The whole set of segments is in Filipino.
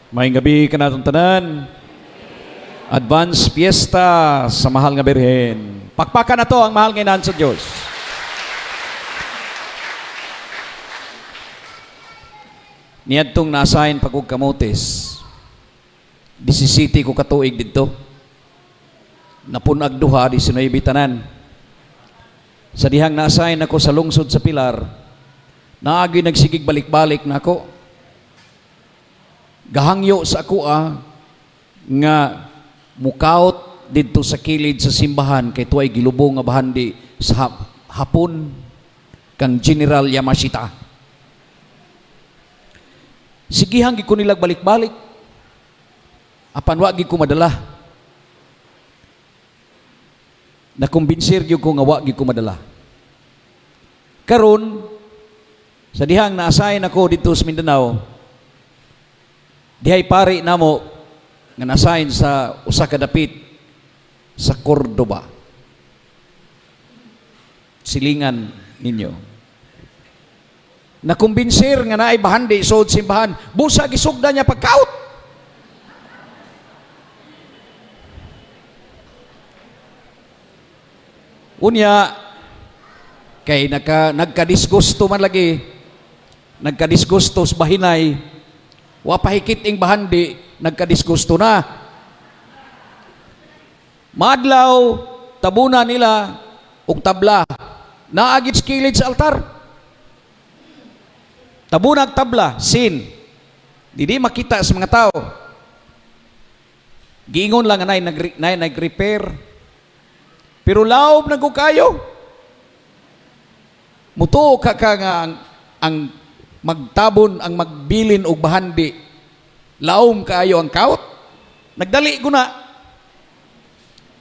Maayong gabi kanatong tanan. Advance Fiesta sa mahal nga Birhen. Pakpakan na to ang mahal nga inahan sa Diyos. Niadtong naasahin pagkog kamotes. 17 ko katuig dito. Napunag duha di Sinoy tanan. Sa dihang naasahin ako sa lungsod sa Pilar, naagi nagsigig balik-balik na ako. Gahangyo sa ako nga mukaot dito sa kilid sa simbahan kay tuway gilubong nga bahandi sa hapon kang General Yamashita. Sigihang gi ko nilag balik-balik. Apan wa gi ko madala. Nakumbinsir gyud ko nga wa gi ko madala. Karon sa dihang naasahin ako dito sa Mindanao, dihay pari namo nga nasahin sa usa ka dapit sa Cordoba. Silingan ninyo. Nakumbinsir nga naay bahandi sud simbahan, busa gisugda niya pagkaot. Unya kay nagkadisgusto man lagi. Nagkadisgusto sa bahinay. Wa pahikit ing bahandi, nagkadisgusto na. Madlaw, tabuna nila, og tabla. Naagit skilid sa altar. Tabunag tabla, sin. Didi makita sa mga tao. Giingon lang na nag-repair. Pero laob na kayo. Muto ka nga ang magtabon, ang magbilin og bahandi, laom kaayo ang kaut. Nagdali ko na.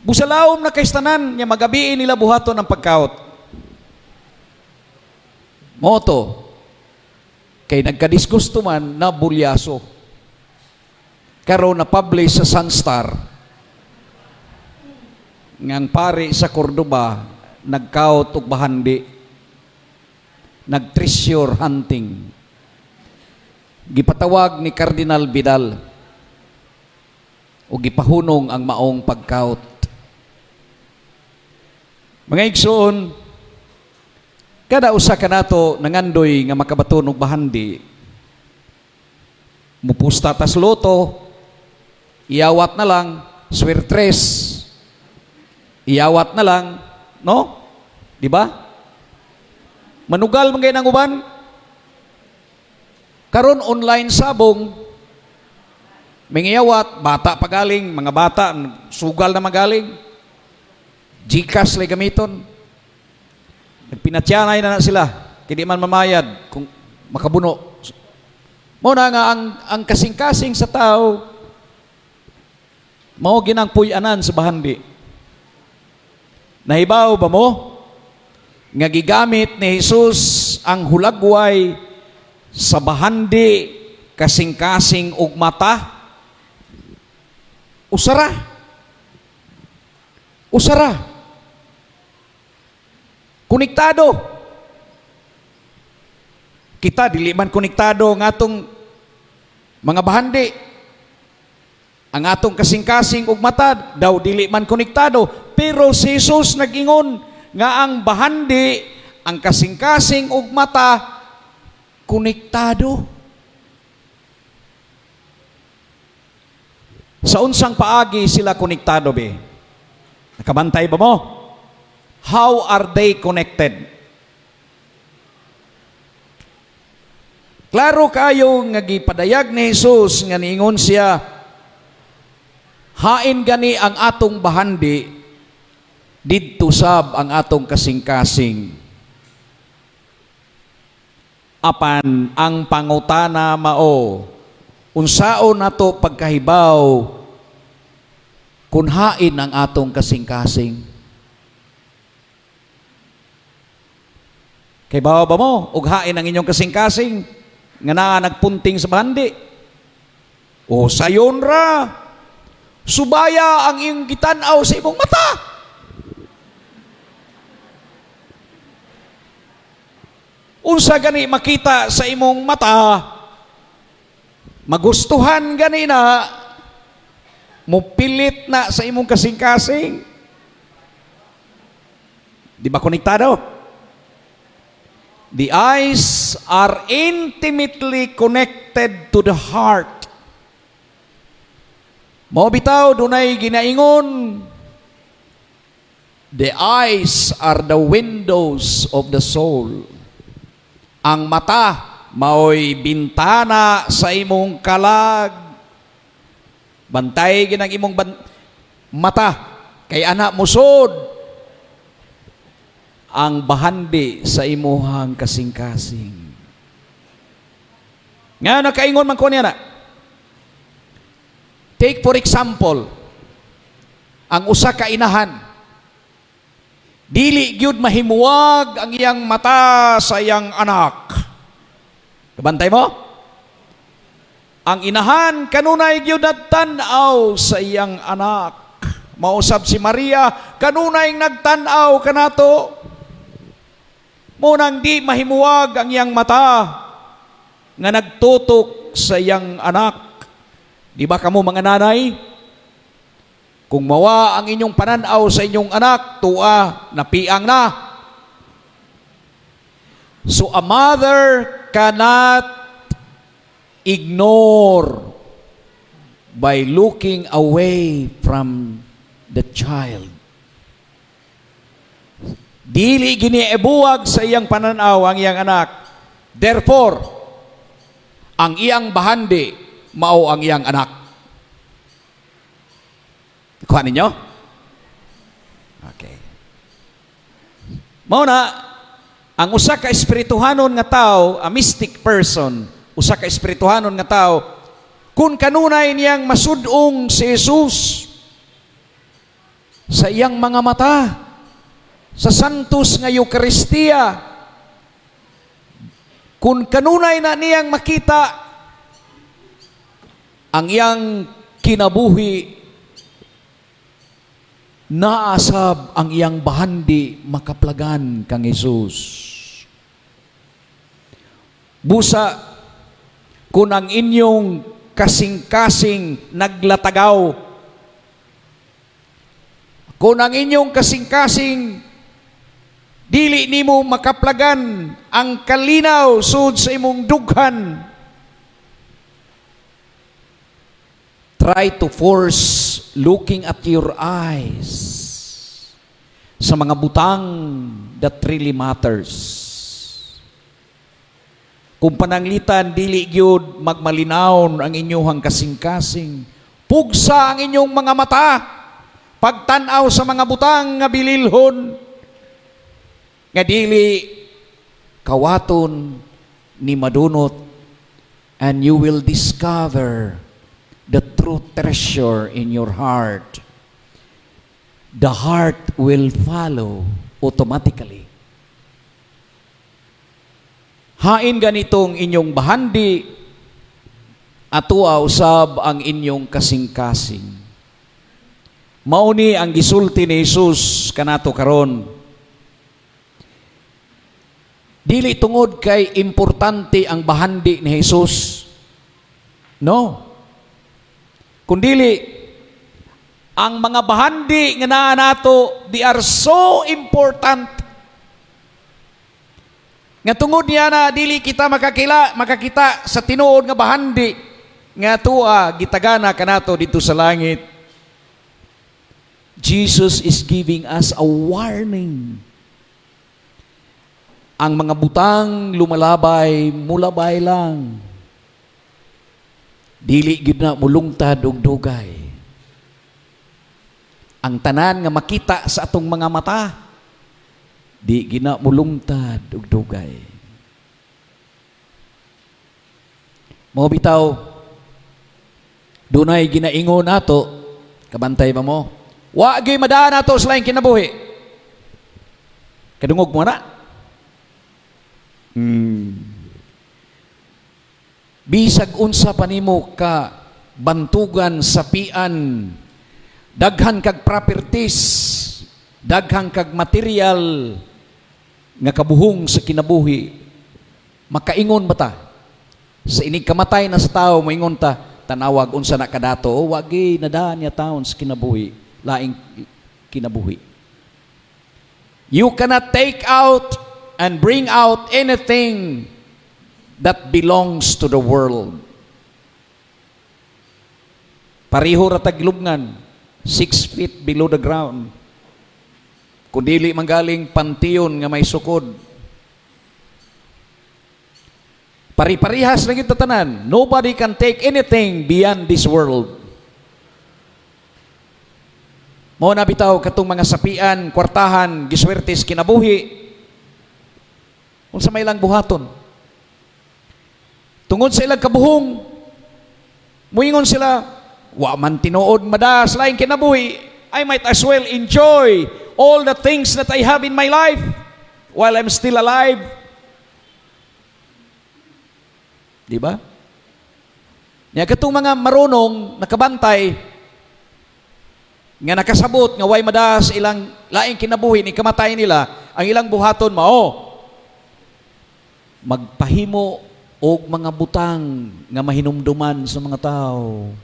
Busa laom na kay tanan nya magabiin nila buhaton ang pagkaot. Moto kay nagkadisgusto man na bulyaso. Karon na publish sa Sunstar ngang pari sa Cordoba nagkaot og bahandi. Nag-treasure hunting. Gipatawag ni Cardinal Vidal o gipahunong ang maong pagkaot. Mga igsoon, kada usa ka nato nangandoy nga makabaton og bahandi, mupusta tas loto, iyawat na lang, swertres, iyawat na lang, no? Di ba? Manugal man kayo ng uban. Karon online sabong, mingiyawat, bata pagaling, mga bata, sugal na magaling, Gcash lay gamiton. Nagpinatyanay na sila, kaya di man mamayad kung makabuno. Muna nga ang kasing-kasing sa tao, mao ginang puyanan sa bahandi. Nahibaw ba mo? Nga gigamit ni Jesus ang hulagway sa bahandi kasing-kasing og mata. Usara. Konektado. Kita dili man konektado ng atong mga bahandi. Ang atong kasing-kasing og mata daw dili man konektado, pero si Jesus nag-ingon nga ang bahandi, ang kasing-kasing ug mata, konektado. Sa unsang paagi sila konektado be? Nakabantay ba mo? How are they connected? Klaro kayo nga gipadayag ni Jesus nga niingon siya, hain gani ang atong bahandi, didto sab ang atong kasing-kasing. Apan ang pangutana mao, unsaon nato pagkahibaw kung hain ang atong kasing-kasing? Kay bawa ba mo ug hain ang inyong kasing-kasing nga naa nagpunting sa bahandi? O sayon ra, subaya ang iyong gitan-aw sa imong mata. Unsa gani makita sa imong mata Magustuhan ganina, mupilit na sa imong kasing-kasing. Di ba konektado? The eyes are intimately connected to the heart. Mao bitaw dunay ginaingon, the eyes are the windows of the soul. Ang mata mao'y bintana sa imong kalag. Bantay ginang imong mata kay anak musod ang bahandi sa imuhang kasing-kasing. Nga nakaingon man ko niya na. Take for example, ang usa ka inahan. Dili gyud mahimuwag ang iyang mata sa iyang anak. Kabantay mo? Ang inahan kanunay gyud nagtan-aw sa iyang anak. Mausab si Maria kanunay nagtan-aw kanato. Munang di mahimuwag ang iyang mata nga nagtutok sa iyang anak. Di ba kamo mga nanay? Kung mawa ang inyong pananaw sa inyong anak, tua, napiang na. So a mother cannot ignore by looking away from the child. Dili giniebuwag sa iyang pananaw ang iyang anak. Therefore, ang iyang bahandi mao ang iyang anak. Kuha ninyo? Okay. Mao na, ang usa ka espirituhanon nga tao, a mystic person, usa ka espirituhanon nga tao, kung kanunay niyang masudong si Jesus sa iyang mga mata, sa santos nga Eucharistia, kung kanunay na niyang makita ang iyang kinabuhi, naasab ang iyang bahandi makaplagan kang Jesus. Busa, kung ang inyong kasing-kasing naglatagaw, kung ang inyong kasing-kasing dili nimo makaplagan ang kalinaw sud sa imong dughan, try to force looking at your eyes sa mga butang that really matters. Kung pananglitan, dili gyud magmalinaw ang inyong kasing-kasing. Pugsa ang inyong mga mata, pagtanaw sa mga butang nga bililhon, nga dili kawaton ni madunot, and you will discover the true treasure in your heart. The heart will follow automatically. Hain ganitong inyong bahandi, atua usab ang inyong kasing-kasing. Mauni ang gisulti ni Jesus kanato karon. Dili tungod kay importante ang bahandi ni Jesus. No. Kundili, ang mga bahandi nga naa nato, they are so important. Nga tungod niya na dili kita makakita sa tinuod nga bahandi nga tua gitagana kanato dito sa langit. Jesus is giving us a warning. Ang mga butang lumalabay, mulabay lang. Dili gid na mulungtad og dugay. Ang tanan nga makita sa atong mga mata, di gina mulungtad og dugay. Mao bitaw, dunay ginaingon nato, kabantay ba mo? Wa gyud madaan nato sa laing kinabuhi. Kadungog mo na? Bisag unsa pa nimo ka bantugan sapian, daghan kag properties, daghan kag material nga kabuhong sa kinabuhi, makaingon ba ta Sa inig kamatay na sa tao, moingon ta, tanawag unsa na kadato, o wagi nadaan niya taon sa kinabuhi, laing kinabuhi. You cannot take out and bring out anything that belongs to the world. Pariho ra taglubngan, 6 feet below the ground. Kung dili manggaling pantiyon nga may sukod. Pari-parihas lang yung tatanan. Nobody can take anything beyond this world. Mo na bitaw katong mga sapian, kwartahan, giswertes, kinabuhi. Unsa may lang buhaton. Tungod sa ilang kabuhong, muingon sila, wa man tinuod madas, laing kinabuhi, I might as well enjoy all the things that I have in my life while I'm still alive. Di ba? Nga katong mga marunong, nakabantay, nga nakasabot, nga way madas ilang laing kinabuhi, ni kamatay nila, ang ilang buhaton mao, magpahimo og mga butang nga mahinumduman sa mga tao.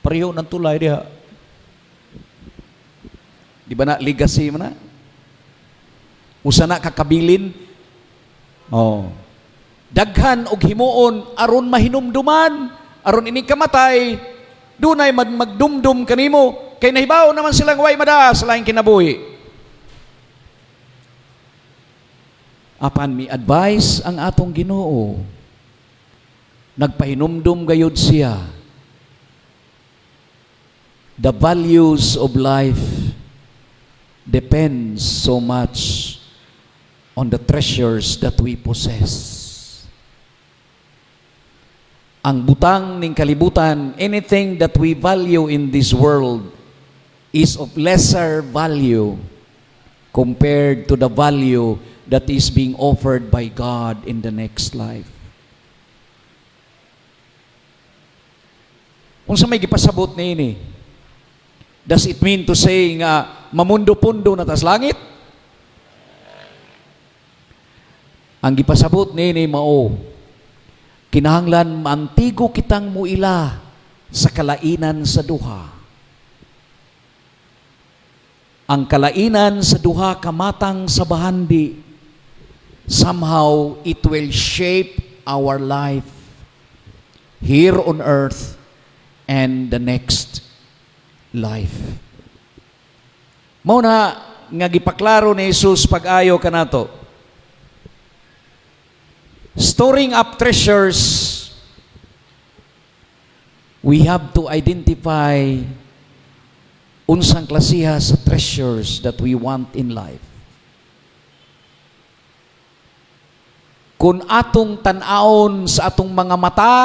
Pareho ng tulay diha. Di ba na legacy mo na? Usa na kakabilin. Oh. Daghan og himuon aron mahinumduman, aron ini kamatay, dunay magdumdum kanimo kay nahibaw naman silang way madas laing kinabuhi. Apan mi advice ang atong Ginoo. Nagpahinumdum gayud siya. The values of life depends so much on the treasures that we possess. Ang butang ning kalibutan, anything that we value in this world is of lesser value compared to the value that is being offered by God in the next life. Kung sa may gipasabot ni ini, does it mean to say nga mamundo-pundo na tas langit? Ang gipasabot ni ini mao, kinahanglan mantigo kitang muila sa kalainan sa duha. Ang kalainan sa duha kamatang sa bahandi, somehow it will shape our life here on earth and the next life. Mao na nga gipaklaro ni Jesus pag-ayo kanato. Storing up treasures, we have to identify unsang klasiha sa treasures that we want in life. Kung atong tan-aon sa atong mga mata,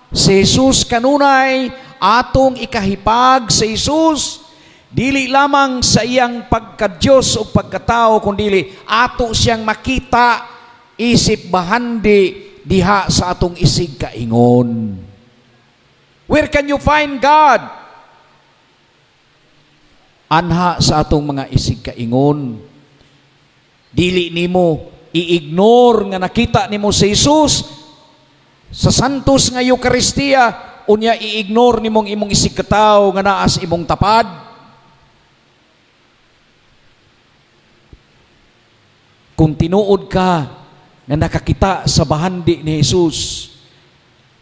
si Jesus kanunay, atong ikahipag sa Jesus, dili lamang sa iyang pagka-Diyos o pagkatao, kundi ato siyang makita, isip bahandi, diha sa atong isig kaingon. Where can you find God? Anha sa atong mga isig kaingon. Dili nimo i-ignore nga nakita nimo si Jesus sa santos nga Eucharistia, unya i-ignore nimong imong isig kataw nga naas imong tapad. Kung tinuod ka nga nakakita sa bahandi ni Jesus,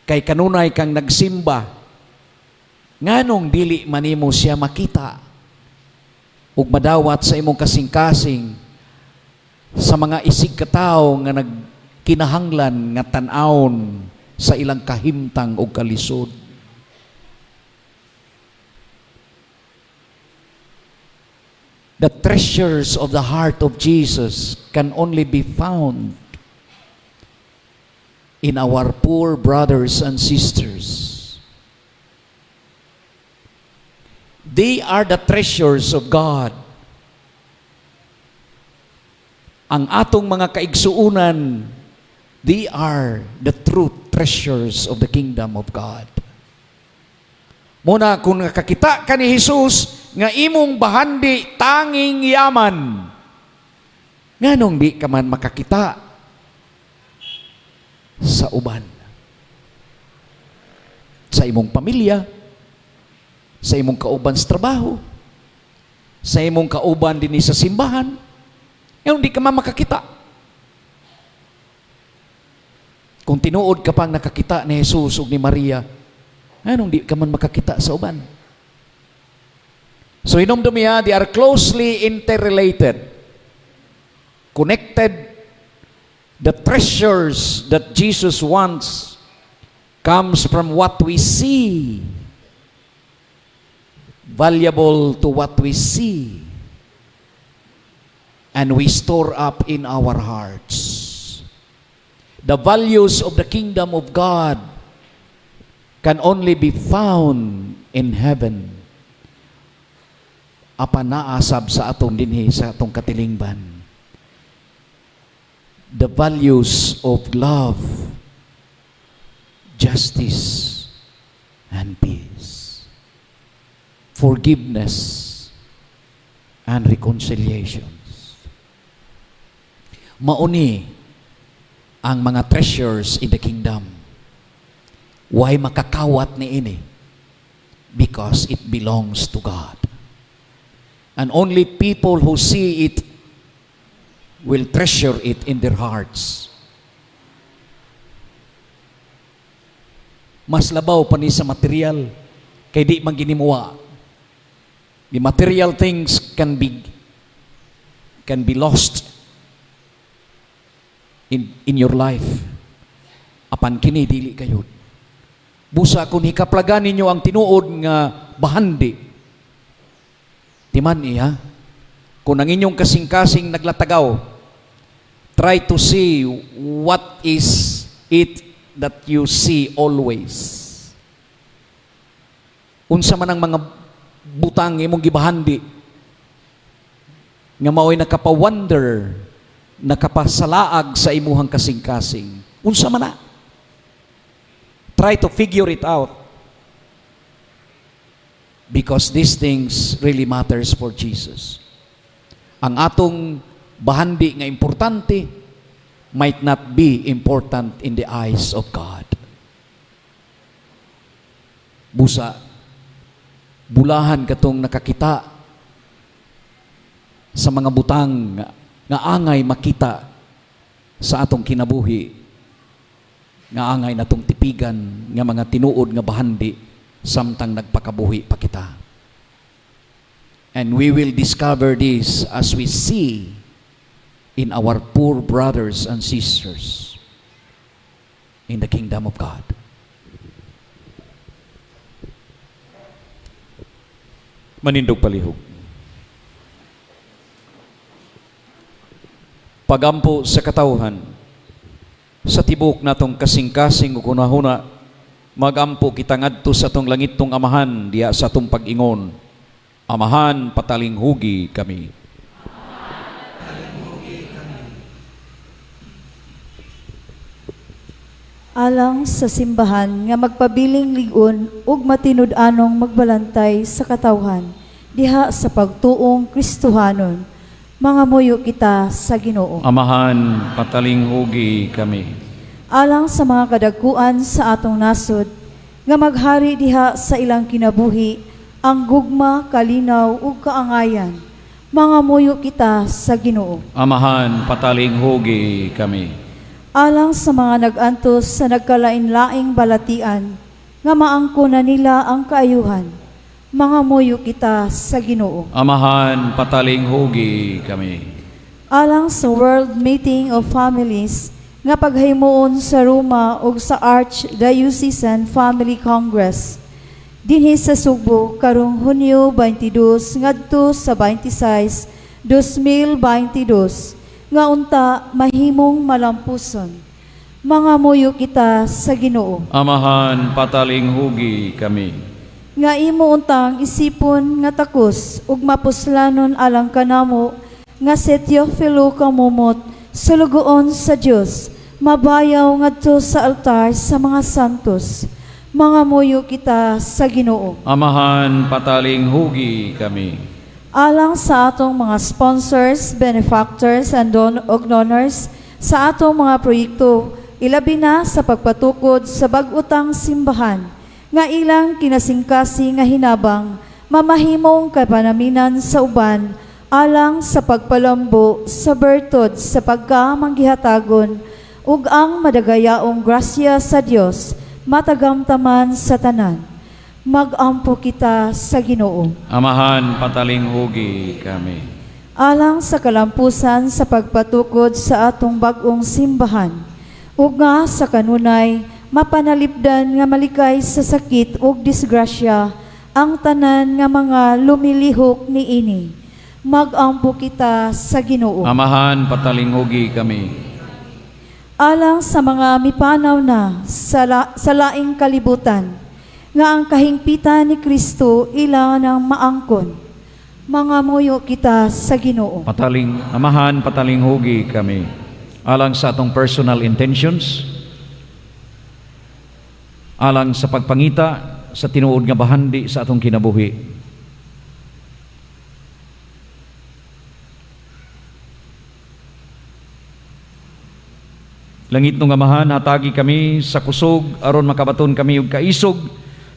kay kanunay kang nagsimba, nganong dili manimo siya makita ug madawat sa imong kasing-kasing sa mga isig katawo nga nagkinahanglan nga tan-awon sa ilang kahimtang ug kalisod. The treasures of the heart of Jesus can only be found in our poor brothers and sisters. They are the treasures of God. Ang atong mga kaigsuunan, they are the true treasures of the kingdom of God. Muna, kung nakakita ka ni Jesus, nga imong bahandi tanging yaman, nganong di ka man makakita sa uban. Sa imong pamilya, sa imong kauban sa trabaho, sa imong kauban din sa simbahan, yung di ka man makakita. Kung tinuod ka pang nakakita ni Jesus ug ni Maria, anong di ka man makakita sa uban? So inomdumiha, they are closely interrelated, connected. The treasures that Jesus wants comes from what we see, valuable to what we see, and we store up in our hearts. The values of the kingdom of God can only be found in heaven. Apan naasab sa atong dinhi sa atong katilingban. The values of love, justice, and peace, forgiveness, and reconciliations. Mauni ang mga treasures in the kingdom. Why makakawat ni ini? Because it belongs to God. And only people who see it will treasure it in their hearts. Mas labaw pa ni sa material, kay di man ginimuwa. The material things can be lost in your life. Apan kini dili kayo. Busa kung hikaplagan ninyo ang tinuod nga bahandi, timan iya, kung ang inyong kasing-kasing naglatagaw, try to see what is it that you see always. Unsa man ang mga butang imong gibahandi nga mao'y nakapawonder, nakapasalaag sa imuhang kasing-kasing. Unsa man na? Try to figure it out. Because these things really matters for Jesus. Ang atong bahandi nga importante might not be important in the eyes of God. Busa, bulahan katong nakakita sa mga butang nga angay makita sa atong kinabuhi, nga angay natong tipigan nga mga tinuod nga bahandi samtang nagpakabuhi pa kita. And we will discover this as we see in our poor brothers and sisters in the kingdom of God. Manindog palihog. Pagampo sa katawhan, sa tibok natong kasing-kasing ug hunahuna, magampo kita ngadto sa tong langit tong amahan diya sa tong pag-ingon. Amahan, patalinghugi kami. Alang sa simbahan nga magpabiling ligon ug matinud-anong magbalantay sa katawhan diha sa pagtuong Kristohanon, mga muyo kita sa Ginoo. Amahan, patalinghugi kami. Alang sa mga kadagkuan sa atong nasod nga maghari diha sa ilang kinabuhi ang gugma, kalinaw ug kaangayan, mga muyo kita sa Ginoo. Amahan, patalinghugi kami. Alang sa mga nag-antos sa nagkalain-laing balatian, nga maangko na nila ang kaayuhan, mga muyo kita sa Ginoo. Amahan, patalinghugi kami. Alang sa World Meeting of Families, nga paghimuon sa Roma ug sa Archdiocesan Family Congress, dinhi sa Sugbo karong Hunyo 22 ngadto sa 26, 2022, nga unta mahimong malampuson, mga muyo kita sa Ginoo. Amahan, patalinghugi kami. Nga imo untang isipon nga takos ug mapuslanon alang kanamo nga si Teofilo kamumot sa lugoon sa Dios, mabayaw ngadto sa altar sa mga santos, mga muyo kita sa Ginoo. Amahan, patalinghugi kami. Alang sa atong mga sponsors, benefactors, and donors sa atong mga proyekto ilabi na sa pagpatukod sa bag-utang simbahan, nga ilang kinasingkasi nga hinabang, mamahimong kapanaminan sa uban, alang sa pagpalambo sa bertod sa pagkamanggihatagon, ug ang madagayaong grasya sa Dios matagamtaman sa tanan. Magampo kita sa Ginoo. Amahan, patalinghugi kami. Alang sa kalampusan sa pagpatukod sa atong bag-ong simbahan, ug nga sa kanunay mapanalipdan nga malikay sa sakit ug disgrasya ang tanan nga mga lumilihok niini. Magampo kita sa Ginoo. Amahan, patalinghugi kami. Alang sa mga mipanaw na sa laing kalibutan, nga ang kahingpitan ni Kristo ila ng maangkon, mga muyo kita sa Ginoo. Amahan, patalinghugi kami. Alang sa atong personal intentions, alang sa pagpangita sa tinuod nga bahandi sa atong kinabuhi. Langit nung Amahan, hatagi kami sa kusog aron makabaton kami og kaisog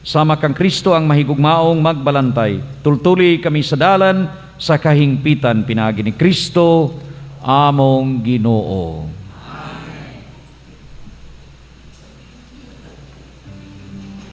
sama kang Kristo ang mahigugmaong magbalantay. Tultuli kami sa dalan sa kahingpitan pinagi ni Kristo among Ginoo.